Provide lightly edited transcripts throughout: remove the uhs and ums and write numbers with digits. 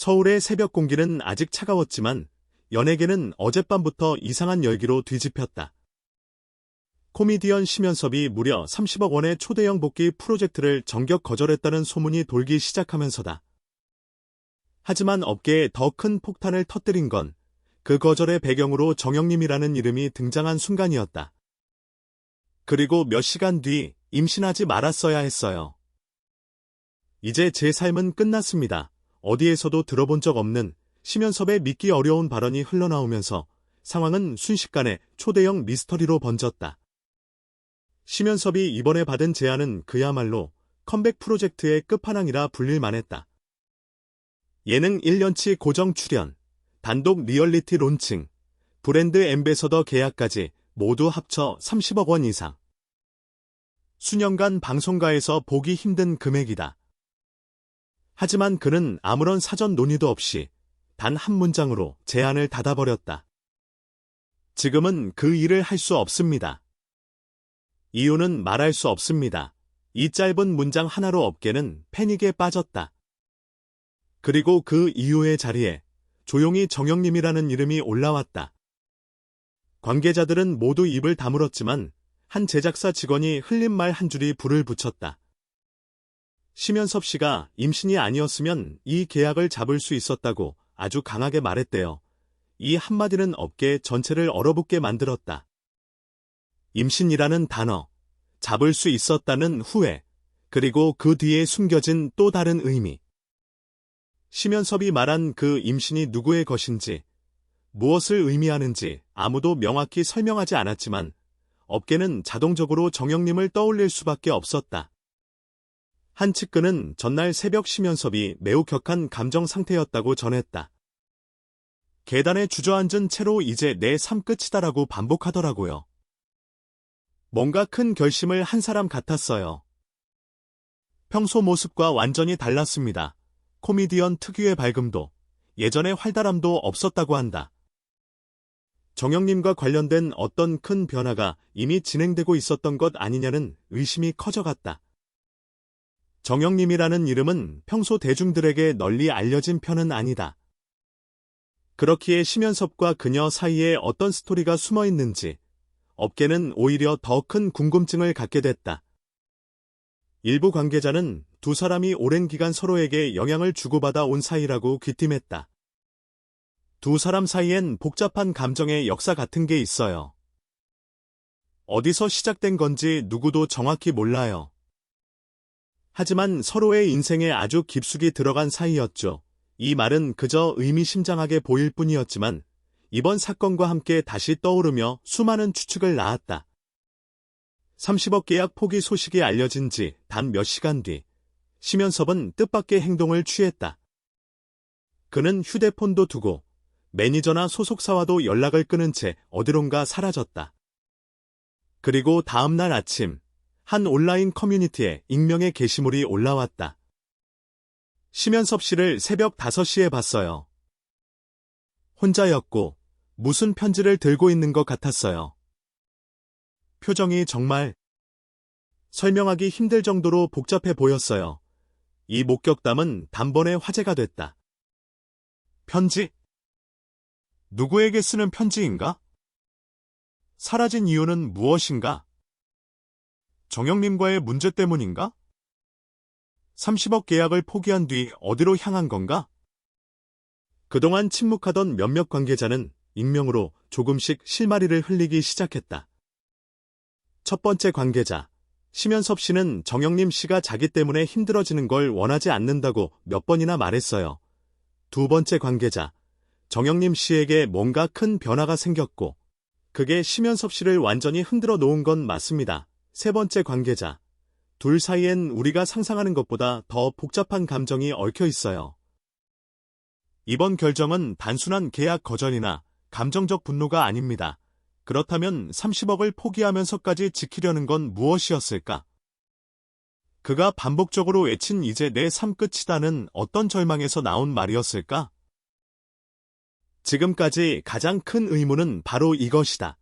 서울의 새벽 공기는 아직 차가웠지만 연예계는 어젯밤부터 이상한 열기로 뒤집혔다. 코미디언 심연섭이 무려 30억 원의 초대형 복귀 프로젝트를 전격 거절했다는 소문이 돌기 시작하면서다. 하지만 업계에 더 큰 폭탄을 터뜨린 건 그 거절의 배경으로 정영림이라는 이름이 등장한 순간이었다. 그리고 몇 시간 뒤 임신하지 말았어야 했어요. 이제 제 삶은 끝났습니다. 어디에서도 들어본 적 없는 심연섭의 믿기 어려운 발언이 흘러나오면서 상황은 순식간에 초대형 미스터리로 번졌다. 심연섭이 이번에 받은 제안은 그야말로 컴백 프로젝트의 끝판왕이라 불릴 만했다. 예능 1년치 고정 출연, 단독 리얼리티 론칭, 브랜드 앰베서더 계약까지 모두 합쳐 30억 원 이상. 수년간 방송가에서 보기 힘든 금액이다. 하지만 그는 아무런 사전 논의도 없이 단 한 문장으로 제안을 닫아버렸다. 지금은 그 일을 할 수 없습니다. 이유는 말할 수 없습니다. 이 짧은 문장 하나로 업계는 패닉에 빠졌다. 그리고 그 이후의 자리에 조용히 정영림이라는 이름이 올라왔다. 관계자들은 모두 입을 다물었지만 한 제작사 직원이 흘린 말 한 줄이 불을 붙였다. 심연섭 씨가 임신이 아니었으면 이 계약을 잡을 수 있었다고 아주 강하게 말했대요. 이 한마디는 업계 전체를 얼어붙게 만들었다. 임신이라는 단어, 잡을 수 있었다는 후회, 그리고 그 뒤에 숨겨진 또 다른 의미. 심연섭이 말한 그 임신이 누구의 것인지, 무엇을 의미하는지 아무도 명확히 설명하지 않았지만 업계는 자동적으로 정영림을 떠올릴 수밖에 없었다. 한 측근은 전날 새벽 심연섭이 매우 격한 감정 상태였다고 전했다. 계단에 주저앉은 채로 이제 내 삶 끝이다라고 반복하더라고요. 뭔가 큰 결심을 한 사람 같았어요. 평소 모습과 완전히 달랐습니다. 코미디언 특유의 밝음도, 예전의 활달함도 없었다고 한다. 정영림과 관련된 어떤 큰 변화가 이미 진행되고 있었던 것 아니냐는 의심이 커져갔다. 정영림이라는 이름은 평소 대중들에게 널리 알려진 편은 아니다. 그렇기에 심연섭과 그녀 사이에 어떤 스토리가 숨어 있는지 업계는 오히려 더 큰 궁금증을 갖게 됐다. 일부 관계자는 두 사람이 오랜 기간 서로에게 영향을 주고받아 온 사이라고 귀띔했다. 두 사람 사이엔 복잡한 감정의 역사 같은 게 있어요. 어디서 시작된 건지 누구도 정확히 몰라요. 하지만 서로의 인생에 아주 깊숙이 들어간 사이였죠. 이 말은 그저 의미심장하게 보일 뿐이었지만 이번 사건과 함께 다시 떠오르며 수많은 추측을 낳았다. 30억 계약 포기 소식이 알려진 지 단 몇 시간 뒤 심연섭은 뜻밖의 행동을 취했다. 그는 휴대폰도 두고 매니저나 소속사와도 연락을 끊은 채 어디론가 사라졌다. 그리고 다음 날 아침 한 온라인 커뮤니티에 익명의 게시물이 올라왔다. 심연섭 씨를 새벽 5시에 봤어요. 혼자였고 무슨 편지를 들고 있는 것 같았어요. 표정이 정말 설명하기 힘들 정도로 복잡해 보였어요. 이 목격담은 단번에 화제가 됐다. 편지? 누구에게 쓰는 편지인가? 사라진 이유는 무엇인가? 정영림과의 문제 때문인가? 30억 계약을 포기한 뒤 어디로 향한 건가? 그동안 침묵하던 몇몇 관계자는 익명으로 조금씩 실마리를 흘리기 시작했다. 첫 번째 관계자, 심연섭 씨는 정영림 씨가 자기 때문에 힘들어지는 걸 원하지 않는다고 몇 번이나 말했어요. 두 번째 관계자, 정영림 씨에게 뭔가 큰 변화가 생겼고 그게 심연섭 씨를 완전히 흔들어 놓은 건 맞습니다. 세 번째 관계자, 둘 사이엔 우리가 상상하는 것보다 더 복잡한 감정이 얽혀 있어요. 이번 결정은 단순한 계약 거절이나 감정적 분노가 아닙니다. 그렇다면 30억을 포기하면서까지 지키려는 건 무엇이었을까? 그가 반복적으로 외친 이제 내 삶 끝이다는 어떤 절망에서 나온 말이었을까? 지금까지 가장 큰 의문은 바로 이것이다.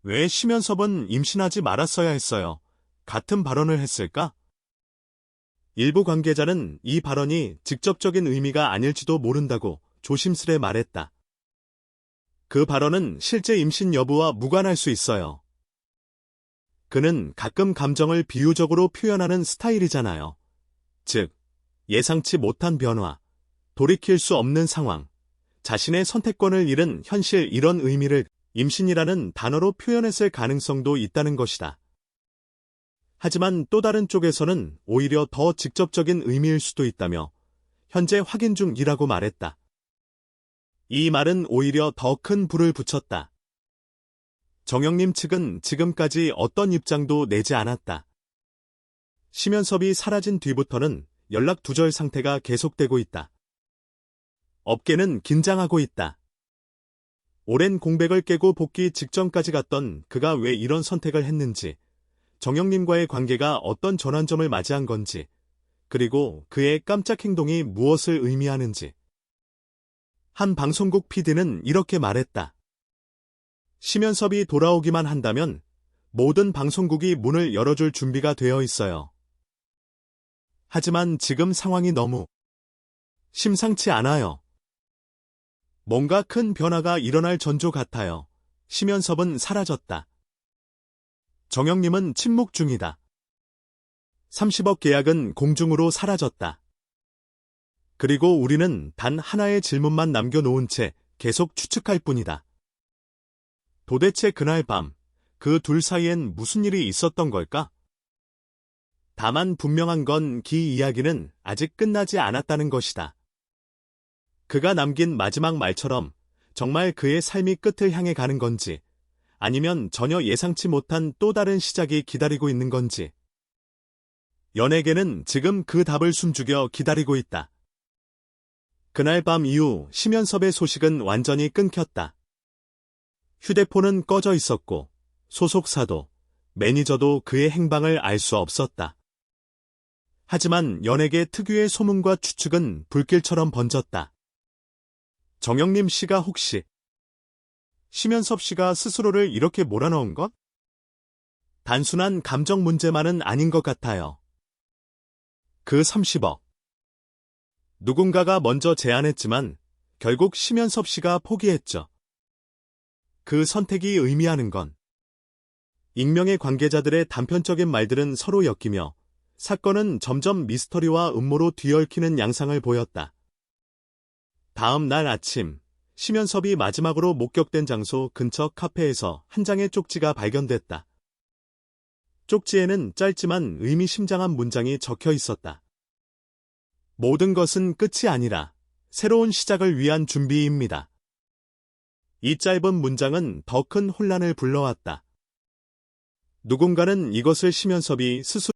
왜 심연섭은 임신하지 말았어야 했어요? 같은 발언을 했을까? 일부 관계자는 이 발언이 직접적인 의미가 아닐지도 모른다고 조심스레 말했다. 그 발언은 실제 임신 여부와 무관할 수 있어요. 그는 가끔 감정을 비유적으로 표현하는 스타일이잖아요. 즉, 예상치 못한 변화, 돌이킬 수 없는 상황, 자신의 선택권을 잃은 현실 이런 의미를 임신이라는 단어로 표현했을 가능성도 있다는 것이다. 하지만 또 다른 쪽에서는 오히려 더 직접적인 의미일 수도 있다며 현재 확인 중이라고 말했다. 이 말은 오히려 더 큰 불을 붙였다. 정영님 측은 지금까지 어떤 입장도 내지 않았다. 심연섭이 사라진 뒤부터는 연락 두절 상태가 계속되고 있다. 업계는 긴장하고 있다. 오랜 공백을 깨고 복귀 직전까지 갔던 그가 왜 이런 선택을 했는지, 정영님과의 관계가 어떤 전환점을 맞이한 건지, 그리고 그의 깜짝 행동이 무엇을 의미하는지. 한 방송국 PD는 이렇게 말했다. 심연섭이 돌아오기만 한다면 모든 방송국이 문을 열어줄 준비가 되어 있어요. 하지만 지금 상황이 너무 심상치 않아요. 뭔가 큰 변화가 일어날 전조 같아요. 심연섭은 사라졌다. 정영님은 침묵 중이다. 30억 계약은 공중으로 사라졌다. 그리고 우리는 단 하나의 질문만 남겨놓은 채 계속 추측할 뿐이다. 도대체 그날 밤, 그 둘 사이엔 무슨 일이 있었던 걸까? 다만 분명한 건 기 이야기는 아직 끝나지 않았다는 것이다. 그가 남긴 마지막 말처럼 정말 그의 삶이 끝을 향해 가는 건지, 아니면 전혀 예상치 못한 또 다른 시작이 기다리고 있는 건지. 연예계는 지금 그 답을 숨죽여 기다리고 있다. 그날 밤 이후 심연섭의 소식은 완전히 끊겼다. 휴대폰은 꺼져 있었고 소속사도, 매니저도 그의 행방을 알 수 없었다. 하지만 연예계 특유의 소문과 추측은 불길처럼 번졌다. 정영님 씨가 혹시 심연섭 씨가 스스로를 이렇게 몰아넣은 것? 단순한 감정 문제만은 아닌 것 같아요. 그 30억. 누군가가 먼저 제안했지만 결국 심연섭 씨가 포기했죠. 그 선택이 의미하는 건 익명의 관계자들의 단편적인 말들은 서로 엮이며 사건은 점점 미스터리와 음모로 뒤얽히는 양상을 보였다. 다음 날 아침, 심연섭이 마지막으로 목격된 장소 근처 카페에서 한 장의 쪽지가 발견됐다. 쪽지에는 짧지만 의미심장한 문장이 적혀 있었다. 모든 것은 끝이 아니라 새로운 시작을 위한 준비입니다. 이 짧은 문장은 더 큰 혼란을 불러왔다. 누군가는 이것을 심연섭이 스스로